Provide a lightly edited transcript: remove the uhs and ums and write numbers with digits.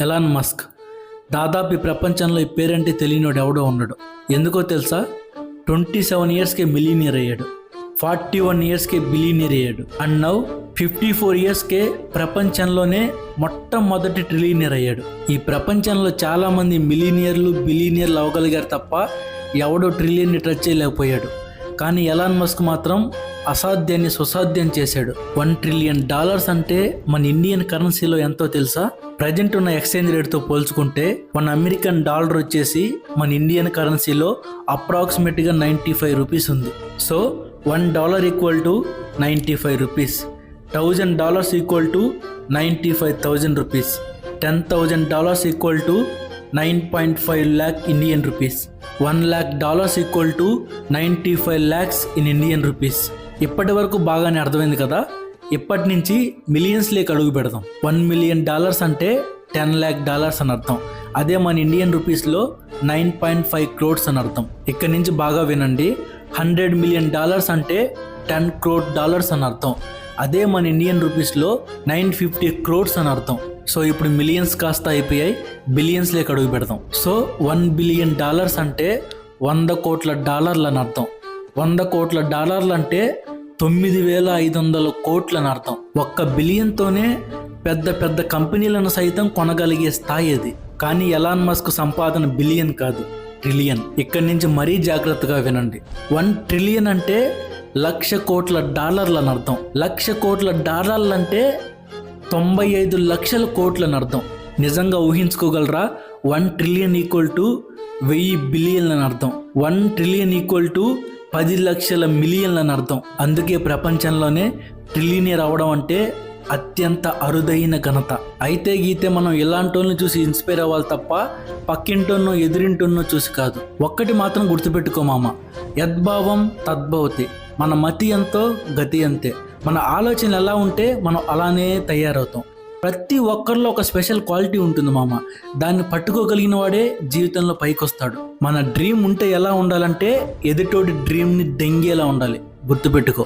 Elon Musk. దాదాపు ఈ ప్రపంచంలో ఈ పేరంటే తెలియనివాడు ఎవడో ఉన్నాడు. ఎందుకో తెలుసా? 27 ఇయర్స్కే మిలీనియర్ అయ్యాడు, 41 ఇయర్స్కే బిలీనియర్ అయ్యాడు, అండ్ నౌ 54 ఇయర్స్కే ప్రపంచంలోనే మొట్టమొదటి ట్రిలినియర్ అయ్యాడు. ఈ ప్రపంచంలో చాలామంది మిలీనియర్లు బిలీనియర్లు అవ్వగలిగారు తప్ప ఎవడో ట్రిలియన్ని టచ్ చేయలేకపోయాడు. కానీ ఎలాన్ మస్క్ మాత్రం అసాధ్యాన్ని సుసాధ్యం చేశాడు. $1 ట్రిలియన్ అంటే మన ఇండియన్ కరెన్సీలో ఎంతో తెలుసా? ప్రజెంట్ ఉన్న ఎక్స్చేంజ్ రేట్తో పోల్చుకుంటే $1 వచ్చేసి మన ఇండియన్ కరెన్సీలో అప్రాక్సిమేట్గా 95 రూపీస్ ఉంది. So $1 equal to 95 rupees, $1,000 equal to 95,000 rupees, $10,000 equal to 9.5 lakh Indian rupees, $1 lakh equal to 95 lakhs in Indian rupees. ఇప్పటి వరకు బాగానే అర్థమైంది కదా. ఇప్పటి నుంచి మిలియన్స్ లేక అడుగు పెడదాం. $1 million అంటే $10 lakh అని అర్థం. అదే మన ఇండియన్ రూపీస్లో 9.5 crores అని అర్థం. ఇక్కడి నుంచి బాగా వినండి. $100 million అంటే $10 crore అని అర్థం. అదే మన ఇండియన్ రూపీస్లో 950 crores అని అర్థం. సో ఇప్పుడు మిలియన్స్ కాస్త అయిపోయాయి, బిలియన్స్ లేక అడుగు పెడదాం. సో $1 billion అంటే $100 కోట్ల అని అర్థం. $100 కోట్ల అంటే 9,500 కోట్లు అని అర్థం. ఒక్క బిలియన్తోనే పెద్ద పెద్ద కంపెనీలను సైతం కొనగలిగే స్థాయి అది. కానీ ఎలాన్ మస్క్ సంపాదన బిలియన్ కాదు, ట్రిలియన్. ఇక్కడి నుంచి మరీ జాగ్రత్తగా వినండి. 1 ట్రిలియన్ అంటే $1,00,000 కోట్ల అని అర్థం. $1,00,000 కోట్ల అంటే 95 లక్షల కోట్లు అని అర్థం. నిజంగా ఊహించుకోగలరా? 1 ట్రిలియన్ ఈక్వల్ టు 1000 బిలియన్ అని అర్థం. 1 ట్రిలియన్ ఈక్వల్ టు 10 లక్షల మిలియన్లు అని అర్థం. అందుకే ప్రపంచంలోనే ట్రిలినియర్ అవ్వడం అంటే అత్యంత అరుదైన ఘనత. అయితే గీతే మనం ఇలాంటి వాళ్ళని చూసి ఇన్స్పైర్ అవ్వాలి తప్ప పక్కింటోన్నో ఎదురింటోన్నో చూసి కాదు. ఒక్కటి మాత్రం గుర్తుపెట్టుకో మామ, యద్భావం తద్భవతి. మన మతి ఎంతో గతి అంతే. మన ఆలోచనలు ఎలా ఉంటే మనం అలానే తయారవుతాం. ప్రతి ఒక్కరిలో ఒక స్పెషల్ క్వాలిటీ ఉంటుంది మామ. దాన్ని పట్టుకోగలిగిన వాడే జీవితంలో పైకి వస్తాడు. మన డ్రీమ్ ఉంటే ఎలా ఉండాలంటే ఎదుటోడి డ్రీమ్ని దెంగేలా ఉండాలి. గుర్తుపెట్టుకో.